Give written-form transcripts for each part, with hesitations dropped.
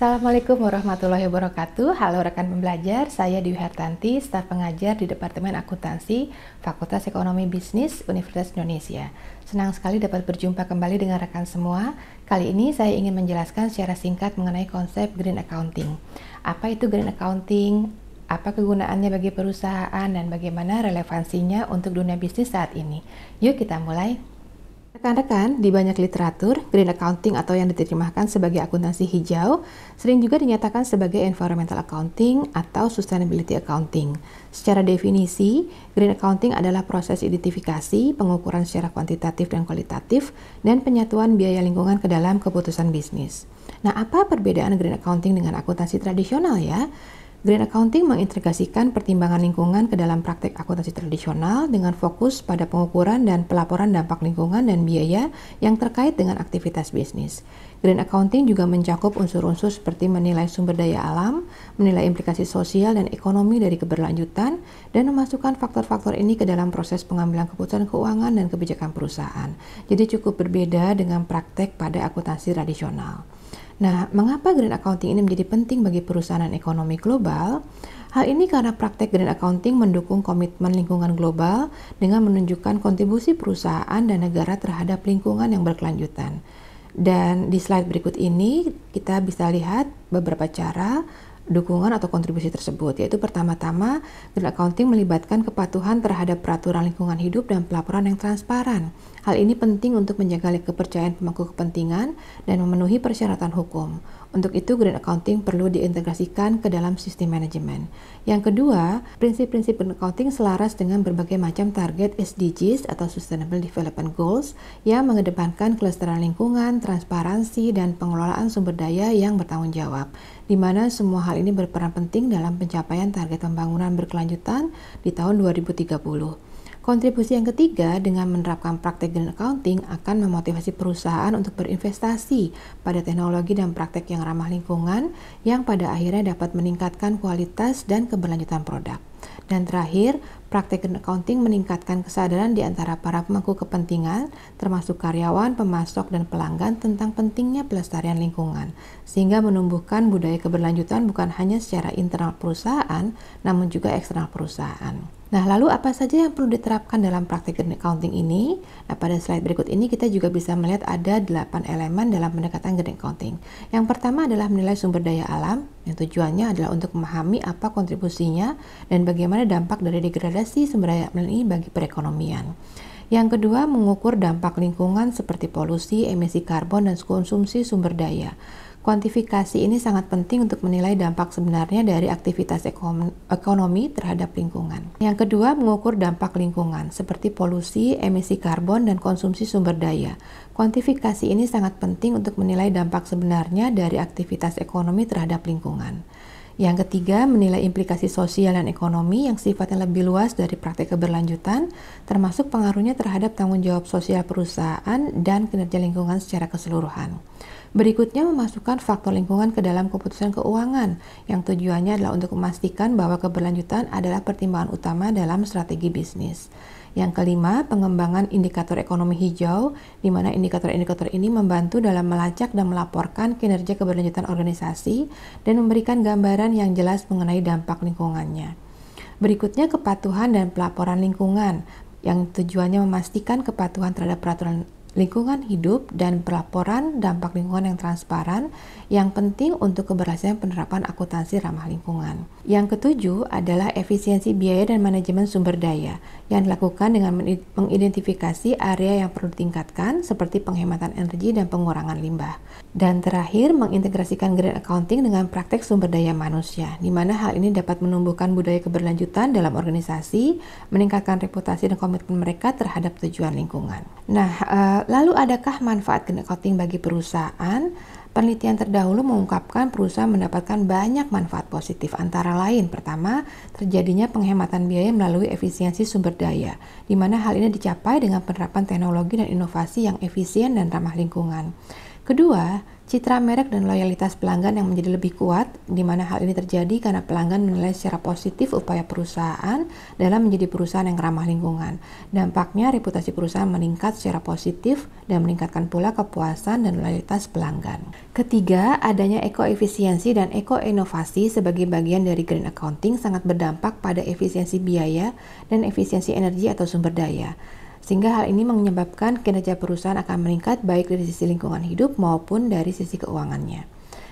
Assalamualaikum warahmatullahi wabarakatuh. Halo rekan pembelajar, saya Dewi Hartanti, staf pengajar di Departemen Akuntansi, Fakultas Ekonomi Bisnis, Universitas Indonesia. Senang sekali dapat berjumpa kembali dengan rekan semua. Kali ini saya ingin menjelaskan secara singkat mengenai konsep Green Accounting. Apa itu Green Accounting? Apa kegunaannya bagi perusahaan dan bagaimana relevansinya untuk dunia bisnis saat ini? Yuk kita mulai. Rekan-rekan, di banyak literatur, Green Accounting atau yang diterjemahkan sebagai akuntansi hijau sering juga dinyatakan sebagai Environmental Accounting atau Sustainability Accounting. Secara definisi, Green Accounting adalah proses identifikasi, pengukuran secara kuantitatif dan kualitatif, dan penyatuan biaya lingkungan ke dalam keputusan bisnis. Nah, apa perbedaan Green Accounting dengan akuntansi tradisional ya? Green Accounting mengintegrasikan pertimbangan lingkungan ke dalam praktek akuntansi tradisional dengan fokus pada pengukuran dan pelaporan dampak lingkungan dan biaya yang terkait dengan aktivitas bisnis. Green Accounting juga mencakup unsur-unsur seperti menilai sumber daya alam, menilai implikasi sosial dan ekonomi dari keberlanjutan, dan memasukkan faktor-faktor ini ke dalam proses pengambilan keputusan keuangan dan kebijakan perusahaan. Jadi cukup berbeda dengan praktek pada akuntansi tradisional. Nah, mengapa Green Accounting ini menjadi penting bagi perusahaan dan ekonomi global? Hal ini karena praktek Green Accounting mendukung komitmen lingkungan global dengan menunjukkan kontribusi perusahaan dan negara terhadap lingkungan yang berkelanjutan. Dan di slide berikut ini kita bisa lihat beberapa cara dukungan atau kontribusi tersebut, yaitu pertama-tama Green Accounting melibatkan kepatuhan terhadap peraturan lingkungan hidup dan pelaporan yang transparan. Hal ini penting untuk menjaga kepercayaan pemangku kepentingan dan memenuhi persyaratan hukum. Untuk itu, Green Accounting perlu diintegrasikan ke dalam sistem manajemen. Yang kedua, prinsip-prinsip Green Accounting selaras dengan berbagai macam target SDGs atau Sustainable Development Goals yang mengedepankan kelestarian lingkungan, transparansi, dan pengelolaan sumber daya yang bertanggung jawab, di mana semua hal ini berperan penting dalam pencapaian target pembangunan berkelanjutan di tahun 2030. Kontribusi yang ketiga, dengan menerapkan praktek Green Accounting akan memotivasi perusahaan untuk berinvestasi pada teknologi dan praktek yang ramah lingkungan yang pada akhirnya dapat meningkatkan kualitas dan keberlanjutan produk. Dan terakhir, praktek Green Accounting meningkatkan kesadaran di antara para pemangku kepentingan, termasuk karyawan, pemasok, dan pelanggan tentang pentingnya pelestarian lingkungan, sehingga menumbuhkan budaya keberlanjutan bukan hanya secara internal perusahaan, namun juga eksternal perusahaan. Nah, lalu apa saja yang perlu diterapkan dalam praktek Green Accounting ini? Nah, pada slide berikut ini kita juga bisa melihat ada 8 elemen dalam pendekatan Green Accounting. Yang pertama adalah menilai sumber daya alam, yang tujuannya adalah untuk memahami apa kontribusinya dan bagaimana dampak dari degradasi sumber daya alam ini bagi perekonomian. Yang kedua, mengukur dampak lingkungan seperti polusi, emisi karbon, dan konsumsi sumber daya. Kuantifikasi ini sangat penting untuk menilai dampak sebenarnya dari aktivitas ekonomi terhadap lingkungan. Yang kedua, mengukur dampak lingkungan seperti polusi, emisi karbon, dan konsumsi sumber daya. Kuantifikasi ini sangat penting untuk menilai dampak sebenarnya dari aktivitas ekonomi terhadap lingkungan. Yang ketiga, menilai implikasi sosial dan ekonomi yang sifatnya lebih luas dari praktek keberlanjutan, termasuk pengaruhnya terhadap tanggung jawab sosial perusahaan dan kinerja lingkungan secara keseluruhan. Berikutnya, memasukkan faktor lingkungan ke dalam keputusan keuangan, yang tujuannya adalah untuk memastikan bahwa keberlanjutan adalah pertimbangan utama dalam strategi bisnis. Yang kelima, pengembangan indikator ekonomi hijau, di mana indikator-indikator ini membantu dalam melacak dan melaporkan kinerja keberlanjutan organisasi dan memberikan gambaran yang jelas mengenai dampak lingkungannya. Berikutnya, kepatuhan dan pelaporan lingkungan, yang tujuannya memastikan kepatuhan terhadap peraturan lingkungan hidup dan pelaporan dampak lingkungan yang transparan yang penting untuk keberhasilan penerapan akuntansi ramah lingkungan. Yang ketujuh adalah efisiensi biaya dan manajemen sumber daya yang dilakukan dengan mengidentifikasi area yang perlu ditingkatkan seperti penghematan energi dan pengurangan limbah. Dan terakhir, mengintegrasikan Green Accounting dengan praktek sumber daya manusia, di mana hal ini dapat menumbuhkan budaya keberlanjutan dalam organisasi, meningkatkan reputasi dan komitmen mereka terhadap tujuan lingkungan. Nah, lalu adakah manfaat Green Accounting bagi perusahaan? Penelitian terdahulu mengungkapkan perusahaan mendapatkan banyak manfaat positif, antara lain pertama, terjadinya penghematan biaya melalui efisiensi sumber daya, di mana hal ini dicapai dengan penerapan teknologi dan inovasi yang efisien dan ramah lingkungan. Kedua, Citra merek dan loyalitas pelanggan yang menjadi lebih kuat, di mana hal ini terjadi karena pelanggan menilai secara positif upaya perusahaan dalam menjadi perusahaan yang ramah lingkungan. Dampaknya, reputasi perusahaan meningkat secara positif dan meningkatkan pula kepuasan dan loyalitas pelanggan. Ketiga, adanya ekoefisiensi dan ekoinovasi sebagai bagian dari green accounting sangat berdampak pada efisiensi biaya dan efisiensi energi atau sumber daya. Sehingga hal ini menyebabkan kinerja perusahaan akan meningkat baik dari sisi lingkungan hidup maupun dari sisi keuangannya.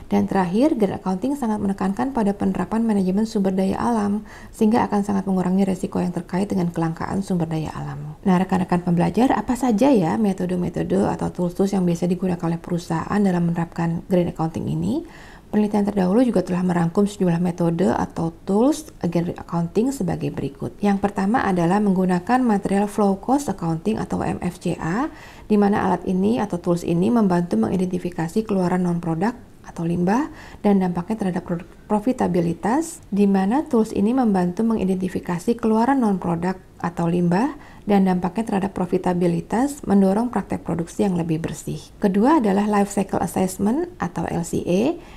Dan terakhir, green accounting sangat menekankan pada penerapan manajemen sumber daya alam, sehingga akan sangat mengurangi resiko yang terkait dengan kelangkaan sumber daya alam. Nah, rekan-rekan pembelajar, apa saja ya metode-metode atau tools-tools yang biasa digunakan oleh perusahaan dalam menerapkan green accounting ini? Penelitian terdahulu juga telah merangkum sejumlah metode atau tools green accounting sebagai berikut. Yang pertama adalah menggunakan Material Flow Cost Accounting atau MFCA, di mana alat ini atau tools ini membantu mengidentifikasi keluaran non-produk atau limbah dan dampaknya terhadap profitabilitas, di mana tools ini membantu mengidentifikasi keluaran non-produk atau limbah dan dampaknya terhadap profitabilitas, mendorong praktek produksi yang lebih bersih. Kedua adalah Life Cycle Assessment atau LCA.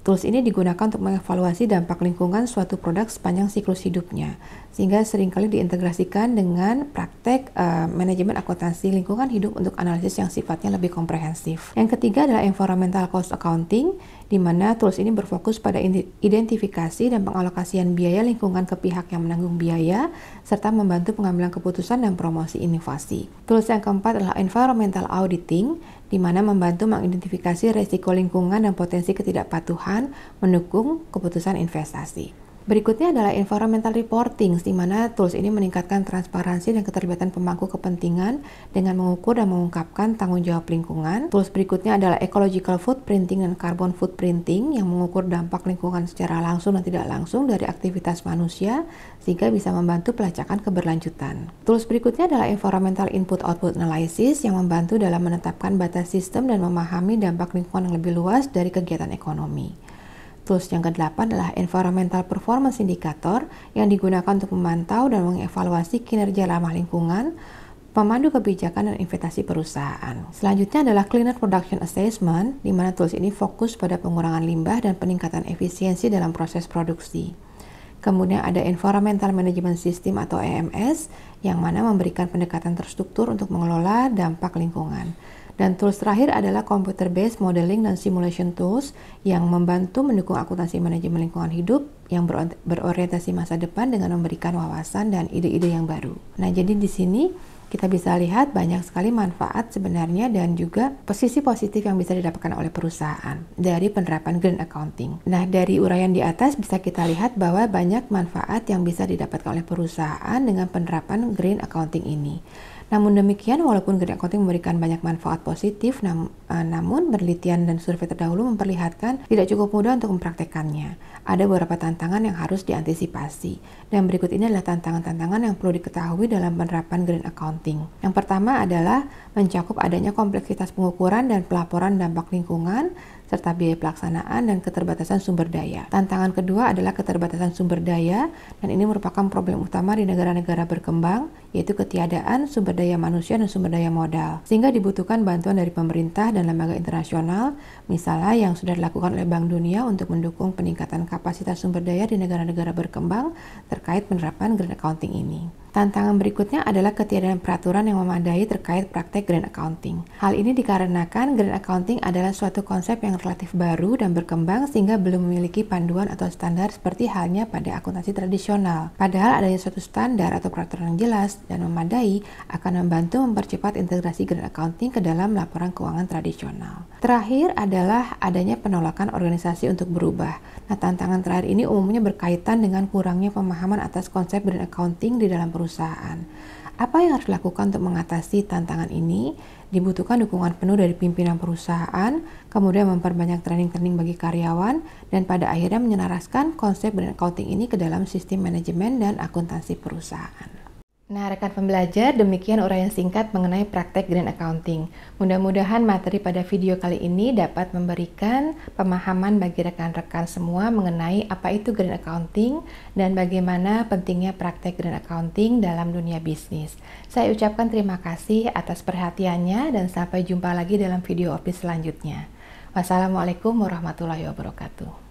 Tools ini digunakan untuk mengevaluasi dampak lingkungan suatu produk sepanjang siklus hidupnya, sehingga seringkali diintegrasikan dengan praktek manajemen akuntansi lingkungan hidup untuk analisis yang sifatnya lebih komprehensif. Yang ketiga adalah Environmental Cost Accounting, di mana tools ini berfokus pada identifikasi dan pengalokasian biaya lingkungan ke pihak yang menanggung biaya, serta membantu pengambilan keputusan dan promosi inovasi. Tools yang keempat adalah Environmental Auditing, di mana membantu mengidentifikasi risiko lingkungan dan potensi ketidakpatuhan mendukung keputusan investasi. Berikutnya adalah Environmental Reporting, di mana tools ini meningkatkan transparansi dan keterlibatan pemangku kepentingan dengan mengukur dan mengungkapkan tanggung jawab lingkungan. Tools berikutnya adalah Ecological Footprinting dan Carbon Footprinting yang mengukur dampak lingkungan secara langsung dan tidak langsung dari aktivitas manusia, sehingga bisa membantu pelacakan keberlanjutan. Tools berikutnya adalah Environmental Input-Output Analysis yang membantu dalam menetapkan batas sistem dan memahami dampak lingkungan yang lebih luas dari kegiatan ekonomi. Tools yang ke-8 adalah Environmental Performance Indicator yang digunakan untuk memantau dan mengevaluasi kinerja ramah lingkungan, pemandu kebijakan dan investasi perusahaan. Selanjutnya adalah Cleaner Production Assessment, di mana tools ini fokus pada pengurangan limbah dan peningkatan efisiensi dalam proses produksi. Kemudian ada Environmental Management System atau EMS, yang mana memberikan pendekatan terstruktur untuk mengelola dampak lingkungan. Dan tools terakhir adalah Computer Based Modeling dan Simulation Tools yang membantu mendukung akuntansi manajemen lingkungan hidup yang berorientasi masa depan dengan memberikan wawasan dan ide-ide yang baru. Nah, jadi di sini kita bisa lihat banyak sekali manfaat sebenarnya dan juga posisi positif yang bisa didapatkan oleh perusahaan dari penerapan Green Accounting. Nah, dari uraian di atas bisa kita lihat bahwa banyak manfaat yang bisa didapatkan oleh perusahaan dengan penerapan Green Accounting ini. Namun demikian, walaupun Green Accounting memberikan banyak manfaat positif, namun penelitian dan survei terdahulu memperlihatkan tidak cukup mudah untuk mempraktekannya. Ada beberapa tantangan yang harus diantisipasi. Dan berikut ini adalah tantangan-tantangan yang perlu diketahui dalam penerapan Green Accounting. Yang pertama adalah mencakup adanya kompleksitas pengukuran dan pelaporan dampak lingkungan, serta biaya pelaksanaan dan keterbatasan sumber daya. Tantangan kedua adalah keterbatasan sumber daya, dan ini merupakan problem utama di negara-negara berkembang, yaitu ketiadaan sumber daya manusia dan sumber daya modal. Sehingga dibutuhkan bantuan dari pemerintah dan lembaga internasional, misalnya yang sudah dilakukan oleh Bank Dunia untuk mendukung peningkatan kapasitas sumber daya di negara-negara berkembang terkait penerapan Green Accounting ini. Tantangan berikutnya adalah ketiadaan peraturan yang memadai terkait praktek Green Accounting. Hal ini dikarenakan Green Accounting adalah suatu konsep yang relatif baru dan berkembang sehingga belum memiliki panduan atau standar seperti halnya pada akuntansi tradisional. Padahal adanya suatu standar atau peraturan yang jelas dan memadai akan membantu mempercepat integrasi Green Accounting ke dalam laporan keuangan tradisional. Terakhir adalah adanya penolakan organisasi untuk berubah. Nah, tantangan terakhir ini umumnya berkaitan dengan kurangnya pemahaman atas konsep Green Accounting di dalam perusahaan. Apa yang harus dilakukan untuk mengatasi tantangan ini? Dibutuhkan dukungan penuh dari pimpinan perusahaan, kemudian memperbanyak training-training bagi karyawan, dan pada akhirnya menyelaraskan konsep Green Accounting ini ke dalam sistem manajemen dan akuntansi perusahaan. Nah, rekan pembelajar, demikian uraian singkat mengenai praktek Green Accounting. Mudah-mudahan materi pada video kali ini dapat memberikan pemahaman bagi rekan-rekan semua mengenai apa itu Green Accounting dan bagaimana pentingnya praktek Green Accounting dalam dunia bisnis. Saya ucapkan terima kasih atas perhatiannya dan sampai jumpa lagi dalam video opis selanjutnya. Wassalamualaikum warahmatullahi wabarakatuh.